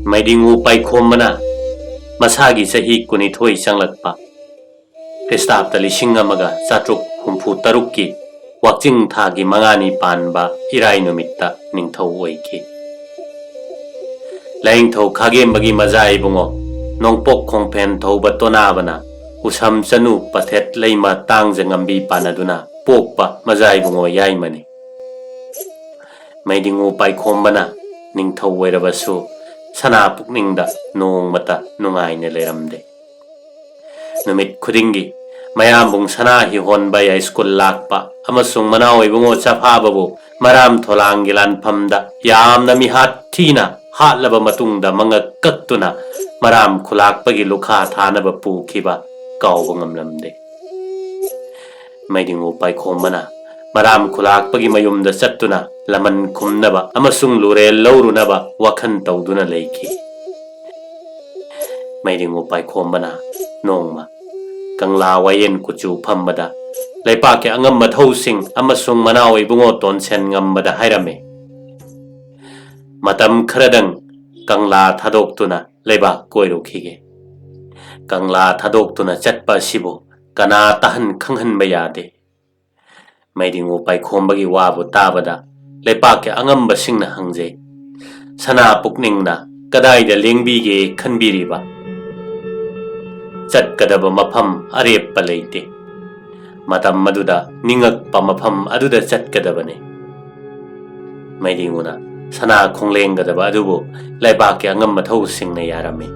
Meidingu Paikhomba masagi sahi kunithoi changlakpa Kristapta lising amaga chatruk humfu tarukki wakjing thagi mangani panba irai numitta ningthau oiki laingthau khagembagi majai bungo nongpok khongphen thauba tonabana usam chanu pathet leima tangjangambi panaduna pokpa majai bungo yaimani Meidingu Paikhomba ningthau oirabasu sana pukningda nongmata nungaine leramde numit khudingi mayambung sana hi honba ya school lakpa amasung manawi bungo chafababu maram tholangi lanphamda yamna mi hathina hatlaba matungda manga kaktuna maram khulakpagi lukha thanaba pukhiba kawba ngamlamde Meidingu Paikhomba maram khulakpagi mayumda chattuna laman khumnaba amasung lurel laurunaba wakhan tawduna leiki Meidingu Paikhomba nongma kangla wayen kuchu phambada leipake angam mathosing amasung manawi bungo tonsen ngambada hairame matam kharadang kangla thadoktuna leiba koirukhige kangla thadoktuna chatpa sibo kana tahan khanghan bayade Meidingu Paikhomba gi wabu tabada leipake angamba singna hangje sana pukningna kadaida lengbige khanbiriba chatkadaba mafam areppa leite matam maduda ningakpa mafam aduda chatkadabane Meidinguna sana khonglenggadaba adubu leibake angam mathau singna yarame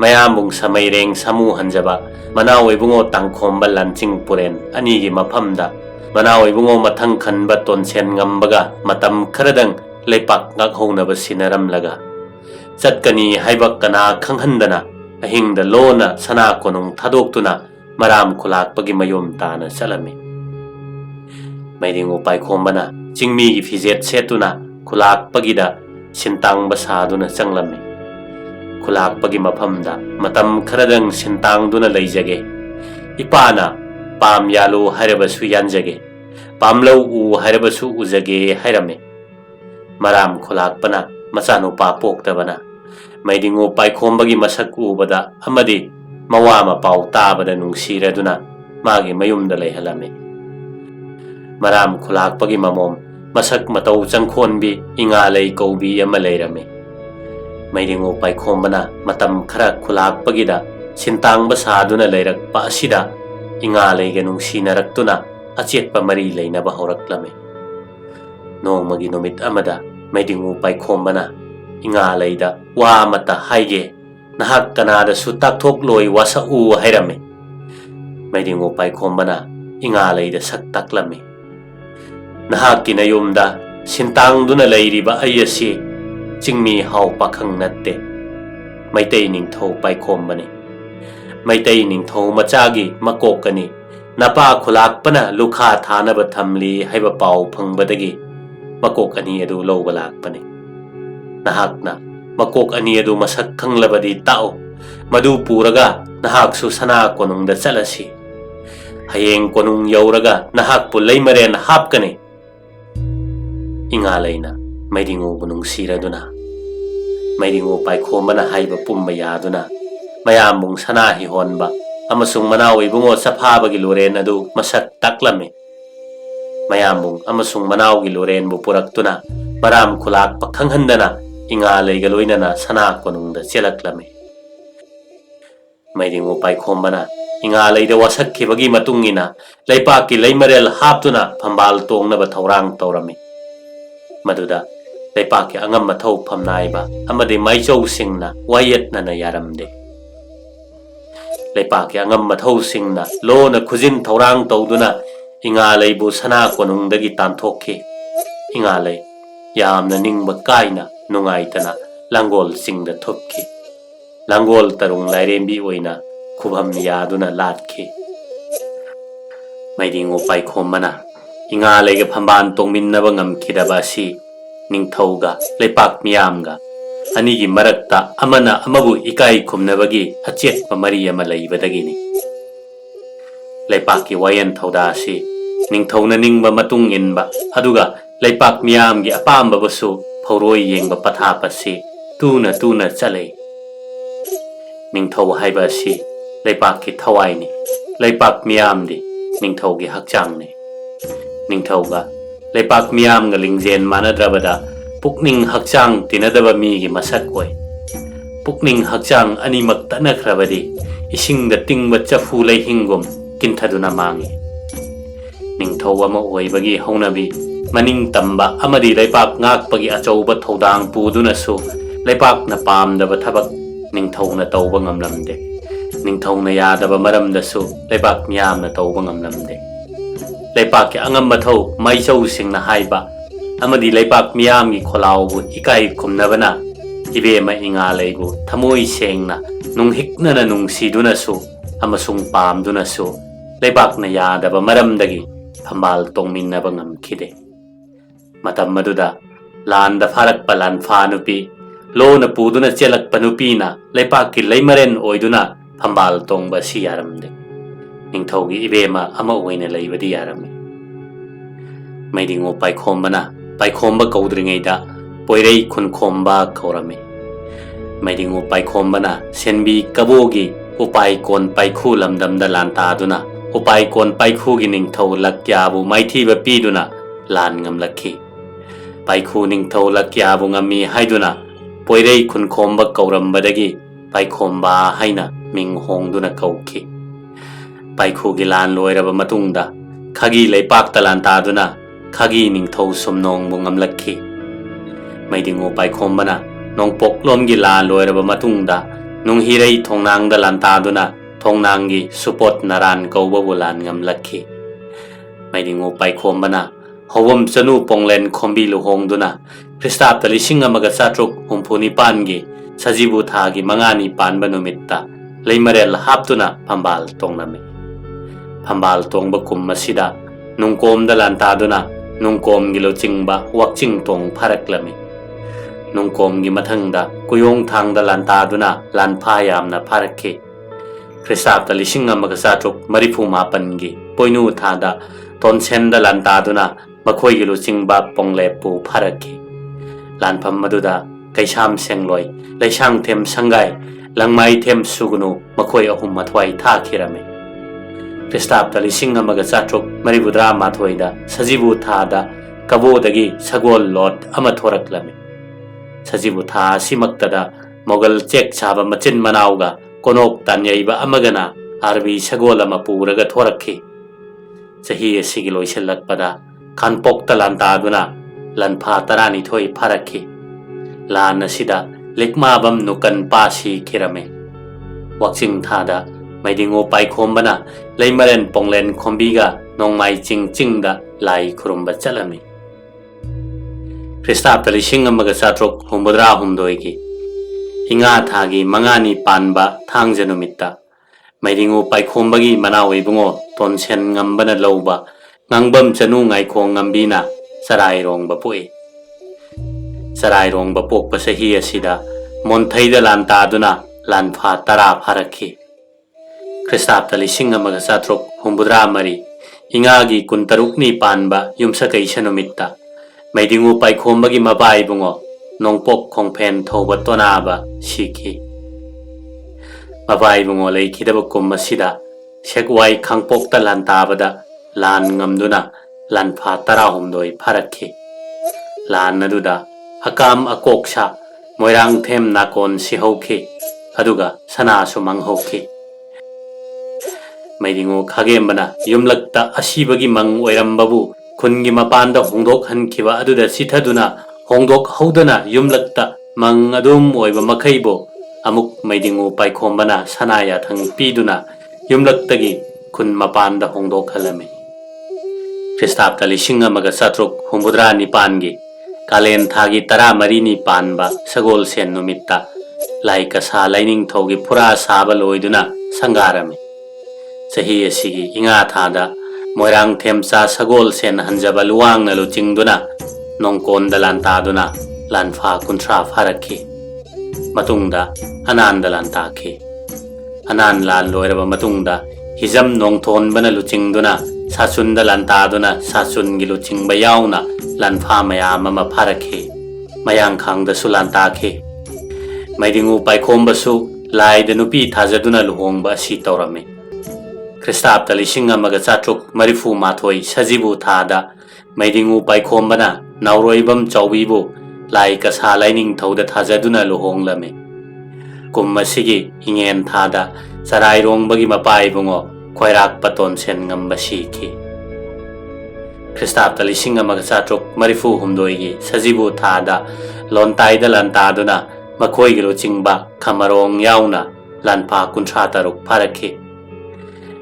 mayambung samaireng samu hanjaba manawi bungo tangkhomba lanching puren anigi mafamda manawi bungo mathang khanba tonsen ngambaga matam kharadang leipak ngakhonaba sinaramlaga chatkani haibak kana khanghandana ahingda lona sana konung thadoktuna maram khulakpagi mayom tana chalame Meidingu Paikhomba chingmi gi fijet setuna khulakpagida sintang basaduna changlame khulakpagi mafamda matam kharadang sintang duna leijage ipana pam yalu harabasu yanjage pamlau u harabasu ujage hairame maram khulakpana machanu pa poktabana Meidingu Paikhomba masak ubada amadi mawama pau tabada nungsiraduna magi mayumda leihalame maram khulakpagi mamom masak matau changkhonbi inga lei kaubi ama leirame Meidingu Paikhomba matam khara khulakpagida sintang basaduna leirakpa asida inga leiga nungsinaраktuna achetpa mari leinaba horaklame nongmagi numit amada Meidingu Paikhomba inga leida wa mata haige nahak kanada su takthok loi wasa u hairame Meidingu Paikhomba inga leida sak taklame nahak kinayumda sintang duna leiriba ayasi chingmi hau pakhang natte Meitei Ningthourol Paikhomba Meitei Ningthourol machagi makokani napa khulakpana lukha thanaba thamli haiba pau phangbadagi makok ani adu lowba lakpani nahakna makok ani adu masak khanglabadi tao madu puraga nahak su sana konungda chalasi hayeng konung yauraga nahak pu leimaren hapkani inga leina Meidingu bunung siraduna Meidingu Paikhomba haiba pumba yaduna mayambung sana hi honba amasung manawi bungo saphabagi loren adu masak taklame mayambung amasung manawgi loren bu puraktuna maram khulak pakhanghandana inga leiga loinana sana konungda chelaklame Meidingu Paikhomba inga leida wasakhibagi matungina leipaki leimarel haptuna phambal tongnaba thaurang taurame maduda leipaki angam mathau phamnaiba amadi maichou singna wayetna na yaramde leipaki angam mathau singna lona khujin thaurang tawduna inga leibu sana konungdagi tanthokhi inga lei yamna ningba kaina nungaitana langol singda thopki langol tarung lairembi oina khubam yaduna latki Meidingu Paikhomba inga leiga phamban tongminnaba ngamkhidaba si ningthauga leipak miyamga anigi marakta amana amabu ikai khumnabagi achetpa mari ama leibadagini leipaki wayan thauda si ningthauna ningba matung inba aduga leipak miyamgi apamba basu phoroi yengba pathapasi tuna tuna chale ningthau haiba si leipak ki thawai ni leipak miam di ningthau gi hakchang ni ningthau ga leipak miam ga lingzen manadrabada pukning hakchang tinadaba mi gi masak koi pukning hakchang animak tanakhrabadi ising da tingba chafu lei hingom kinthaduna mangi ningthau ama oibagi haunabi maning tamba amadi leipak ngak pagi achauba thodang puduna su leipak na pamdaba thabak ningthau na tauba ngamlamde ningthau na yadaba maramdasu leipak miyam na tauba ngamlamde leipak ki angam mathau maichau singna haiba amadi leipak miyam gi kholawbu ikai kumnabana ibema inga leibu thamoi sengna nunghikna na nungsiduna su amasung pamduna su leipak na yadaba maramdagi phambal tongminnaba ngamkhide matam maduda landa pharakpa lanfa nupi lona puduna chelakpa nupina leipak ki leimaren oiduna phambal tongba si yaramde ningthau gi ibema ama oina leibadi yarame Meidingu Paikhomba kaudringeida poirei khunkhomba kaurame Meidingu Paikhomba na senbi kabogi upai kon paikhu lamdamda lantaduna upai kon paikhu gi ningthau lakyabu maithiba piduna lan ngamlakhi paikhu ningthau lakyabu ngami haiduna poirei khunkhomba kaurambadagi Paikhomba haina ming hongduna kaukhi paikhu gi lan loiraba matungda khagi leipak talantaduna khagi ningthau somnong bungamlakhi Meidingu Paikhomba na nongpok lomgi lan loiraba matungda nunghirei thongnangda lantaduna thongnanggi support naran kauba bulan ngamlakhi Meidingu Paikhomba na howam chanu ponglen khombi luhongduna Kristap talising amaga satruk humpuni pangi sajibu thagi mangani panba numitta leimarel haptuna phambal tongname phambal tongba kummasida nungkom da lantaduna nungkom gilo chingba wakching tong pharaklame nungkom gi mathangda kuyong thangda lantaduna lanpha yamna pharakhe Kristap talising amaga satruk marifu mapangi poinu thada tonsenda lantaduna makhoi gilo chingba ponglepu pharakhe lanpham maduda kaisam sengloi leisang them sangai langmai them sugunu makhoi ahum mathwai tha khirame Kristap talising amaga satruk maribudra mathoida sajibu thada kabodagi sagol lot ama thoraklame sajibu tha simaktada mogal chek chaba machin manauga konok tanyaiba amagana arbi sagol ama puraga thorakhi sahi asigi loiselakpada khanpok talantaduna lanpha tarani thoi pharakhi lan asida lekmabam nukan pasi khirame wakching thada Meidingu Paikhomba na leimaren ponglen khombiga nongmai chingda lai khurumba chalami Kristap talising amaga satruk humbudra humdoigi inga thagi mangani panba thangjanumitta Meidingu Paikhomba gi manawi bungo tonsen ngambana lowba ngangbam chanu ngai khong ngambina sarai rongba poi sarai rongba pokpa sahi asida monthaida lantaduna lanpha tara pharakhi Kristap talising amaga satruk humbudra mari ingagi kuntarukni panba yumsa kaisanumitta Meidingu Paikhomba gi mabai bungo nongpok khongphen thoba tonaba sikhi mabai bungo leikhidaba kummasida sekwai khangpok ta lantabada lan ngamduna lanpha tara humdoi pharakhi lan aduda akam akoksha moirang them nakon sihokhi aduga sana sumang hokhi Meidingu khagembana yumlakta asibagi mang oirambabu khungi mapanda hongdok hankhiba aduda sithaduna hongdok haudana yumlakta mang adum oiba makhaibo amuk Meidingu Paikhomba na sanaya thang piduna yumlaktagi khun mapanda hongdok halame Kristap talising amaga satruk humbudra nipangi kalen thagi tara marini panba sagol sen numitta laika sa laining thogi pura saba loiduna sangarame sahi asigi inga thada moirang themsa sagol sen hanjaba luwang na luchingduna nongkon dalantaduna lanfa kuntra pharakhi matungda anan dalantakhi anan lan loiraba matungda hijam nongthon bana luchingduna sasun dalantaduna sasun gi luchingba yauna lanfa mayam ama pharakhi mayang khangda sulantakhi Meidingu Paikhomba su lai da nupi thajaduna luhongba asi taurame. Kristapta lising amaga chatruk marifu mathoi sajibu thada Meidingu Paikhomba na nauroibam chawbibu lai kasa laining thauda thajaduna luhonglame. Kummasigi ingen thada sarai rongbagi mapai bungo khoirak paton sen ngamba sikhi. Kristapta lising amaga chatruk marifu humdoigi sajibu thada lontaida lantaduna makhoi gilo chingba khamarong yauna lanpa kunthra taruk pharakhi.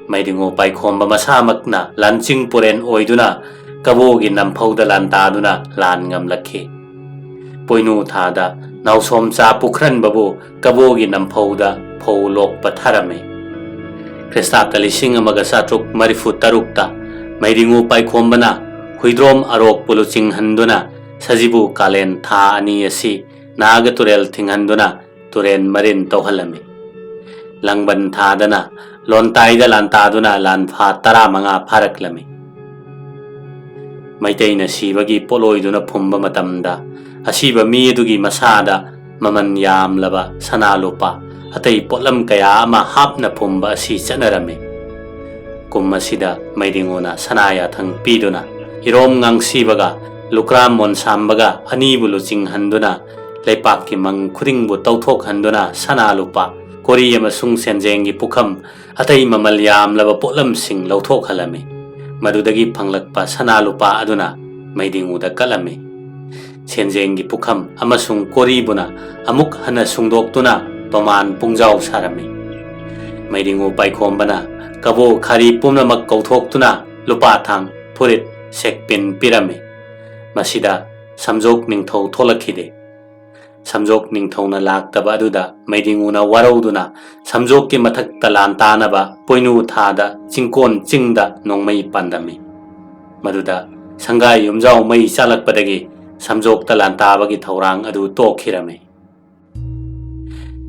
Meidingu Paikhomba masamakna lanching puren oiduna kabogi namphauda lantaduna lan ngamlakhi. Poinu thada nausom cha pukhran babu kabogi namphauda phou patharame. Kristapta lising amaga chatruk marifu tarukta Meidingu Paikhomba na huidrom arok puluching handuna sajibu kalen tha ani asi naga turel thinghanduna turen marin tawhalame. Langban thadana lontaida lantaduna lanpha taramanga pharaklame. Meitei na sibagi poloiduna phumba matamda asiba mi adugi masada maman yamlaba sanalupa atei potlam kaya ama hapna phumba asi chanarame. Kummasida Meidinguna sanaya thang piduna irom ngang sibaga lukram mon sambaga anibulu chinghanduna leipakki mang khudingbu tawthok handuna sanalupa kori amasung senjengi pukham atai mamal yamlaba potlam sing lawthok halame. Madudagi phanglakpa sanalupa aduna Meidinguda kalame. Senjengi pukham amasung kori buna amuk hana sungdoktuna paman pungjau sarame. Meidingu Paikhomba na kabo khari pumnamak kauthoktuna lupa thang phurit sekpin pirame. Masida samjok ningthau tholakhide. Samjok ningthauna laktaba aduda Meidinguna warauduna samjokki mathakta lantanaba poinu thada chingkon chingda nongmai pandame. Maduda sangai yumjau mai chalakpadagi samjokta lantabagi thaurang adu tokhirame.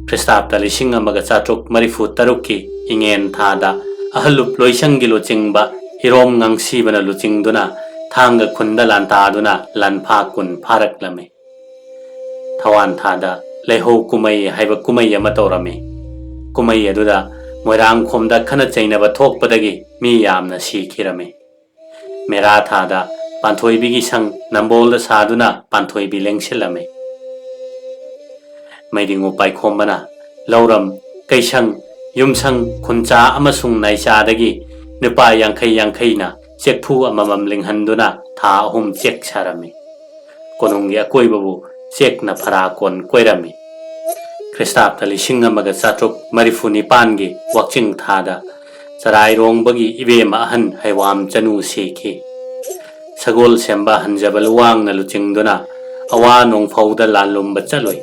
Kristapta lising amaga chatruk marifu tarukki ingen thada ahalup loisangi luchingba hirom ngangsibana luchingduna thanga khunda lantaduna lanpha kun pharaklame. Thawan thada leho kumai haiba kumai ama taurame. Kumai aduda moirang khomda khana chainaba thokpadagi mi yamna sikhirame. Mera thada panthoibigi sang nambolda saduna panthoibi lengsilame. Meidingu Paikhomba na lauram kaisang yumsang khuncha amasung naichadagi nupa yankhai na chekphu amamam linghanduna tha ahum chek sarame. Konunggi akoibabu chek na phara kon koirame. Kristapta lising amaga chatruk marifu nipangi wakching thada charai rongbagi ibema ahan haiwam chanu sekhi. Sagol semba hanjaba luwang na luchingduna awa nongphauda lanlumba chaloi.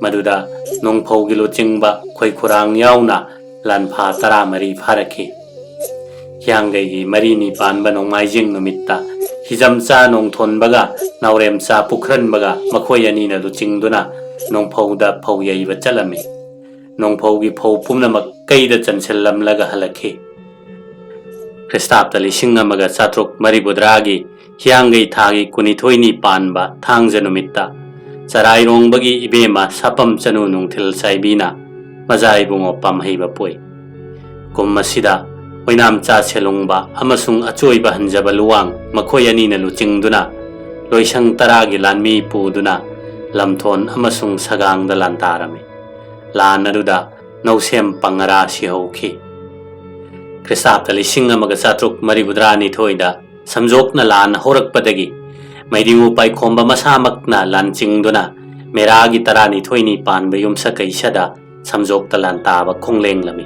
Maduda nongphaugi luchingba khoi khurang yauna lanpha taramari pharakhi. Hiangaigi marini panba nongmaijing numitta hijamcha nongthonbaga nauremcha pukhranbaga makhoi anina luchingduna nongphauda phauyaiba chalame. Nongphaugi phau pumnamak kaida chansellamlaga halakhi. Kristapta lising amaga chatruk maribudragi hiangai thagi kunithoini panba thangja numitta charai rongbagi ibema sapam chanu nungthil saibina majai bungo pamheiba poi. Kummasida oinam cha selungba amasung achoiba hanjaba luwang makhoi anina luchingduna loisang taragi lanmi puduna lamthon amasung sagangda lantarame. Lan aduda nausem pangara sihokhi. Kristapta lising amaga chatruk maribudrani thoida samjokna lan horakpadagi Meidingu Paikhomba masamakna lanchingduna meragi tarani thoini panba yumsa kaisada samjokta lantaba khonglenghlami.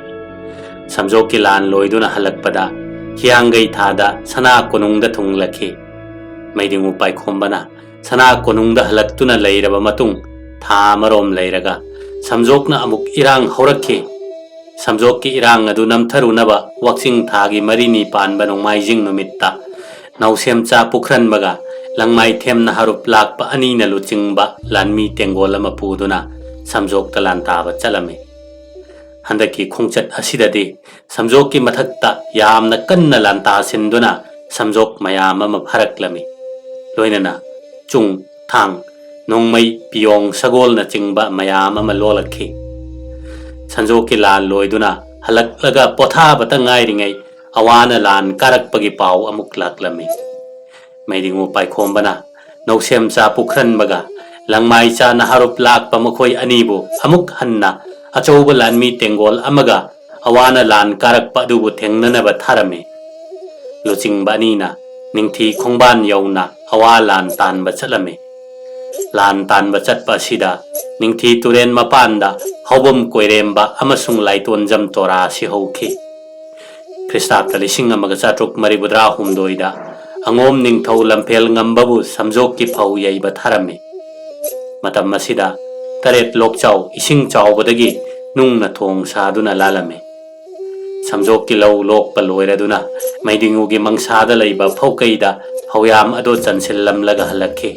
Samjokki lan loiduna halakpada hiangai thada sana konungda thunglakhi. Meidingu Paikhomba na sana konungda halaktuna leiraba matung tha marom leiraga samjokna amuk irang horakhi. Samjokki irang adu namtharunaba wakching thagi marini panba nongmaijing numitta nausemcha pukhranbaga langmai themna harup lakpa anina luchingba lanmi tengolama puduna samjokta lantaba chalame. Handaki khongchat asidadi samjokki mathakta yamna kanna lanta sinduna samjok mayam ama pharaklami. Loinana chung thang nongmai piyong sagol na chingba mayam ama lolakhi sanjoki lan loiduna halaklaga potha bata ngairingai awana lan karakpagi pau amuk laklami Meidingu Paikhomba na nausem cha pukran maga langmai cha na harup lak pamukhoi anibu amuk hanna achouba lan mi tengol amaga awana lan karakpa dubu thengnana ba tharame luchingba ni na ningthi khongban yauna awa lan tan ba chalame lan tan ba chatpa sida ningthi turen mapanda hobom koiremba amasung laiton jam tora si hauki Kristap talising amaga chatruk maribudra humdoida angom ningthau lampel ngambabu samjok ki phau yai ba tharame matam masida taret lokchau ising chawbadagi nungna thong saduna lalame samjok ki law lok paloiraduna Meidingu gi mangsada leiba phaukaida phauyam ado chansil lamlaga halakhe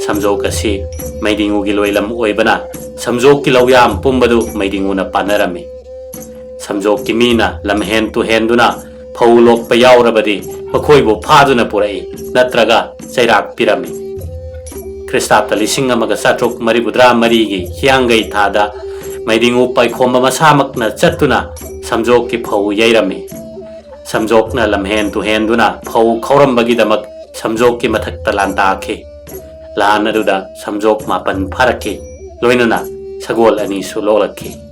samjok asi Meidingu gi loilam oibana samjok ki lawyam pumbadu Meidingu na panarame samjok ki mina lamhen tu henduna phau lok pa yaurabadi makhoi bo phaduna purai natraga chairak pirame Kristap talising amaga satruk maribudra marigi hiangai thada Meidingu Paikhomba masamak na chatuna samjok ki phau yairame samjok na lamhen tu henduna phau khorambagi damak samjok ki mathak talanta khe lan aduda samjok mapan pharake loinana sagol ani su lolakhe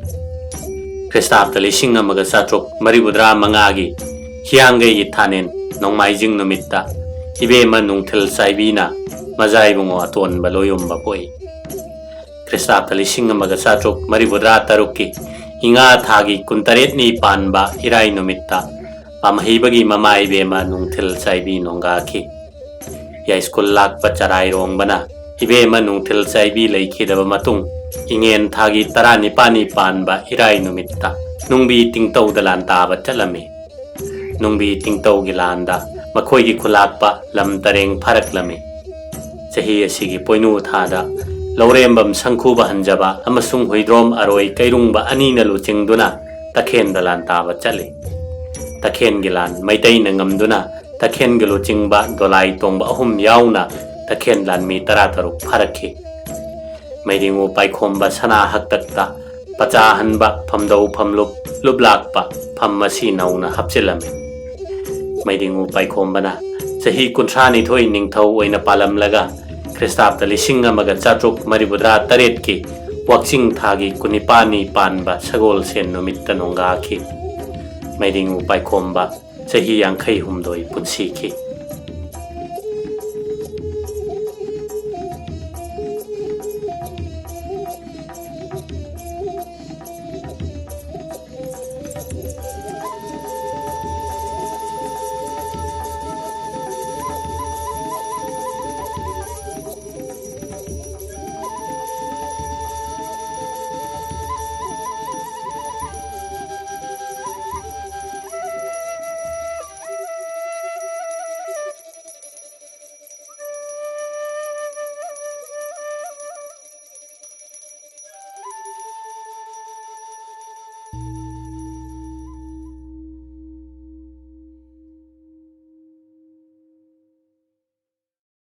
Kristap talising amaga satruk maribudra mangagi hiangai ithanen nongmaijing numitta Ibomcha Nong saibina mazai bungo aton baloyom bapoi Kristap talising amaga satruk maribudra tarukki inga thagi kuntaret ni panba irai numitta pamahibagi mama Ibomcha Nong saibi nongaki ya school lak pacharai rong bana Ibomcha Nong saibi leikidaba matung ingen thagi tarani pani panba irai numitta nungbi tingtau dalan taba chalame nungbi tingtau gilanda makhoi gi khulakpa lam tareng pharaklame chahi asigi poinu thada lorembam sangkhuba hanjaba amasung hoidrom aroi kairungba anina luchingduna takhen dalan taba chale takhen gilan Meitei Ningthourol takhen gilu chingba dolai tongba ahum yauna takhen lan mi tarataruk pharakhi Meidingu Paikhomba sana haktakta pacha hanba phamdau phamlup lublakpa phammasi nauna hapchilame Meidingu Paikhomba na chahi kunthani thoi ningthau oina palamlaga Kristap talising amaga chatruk maribudra taret ki wakching thagi kunipani panba sagol sen numitta nongaki Meidingu Paikhomba chahi 26 punsi ki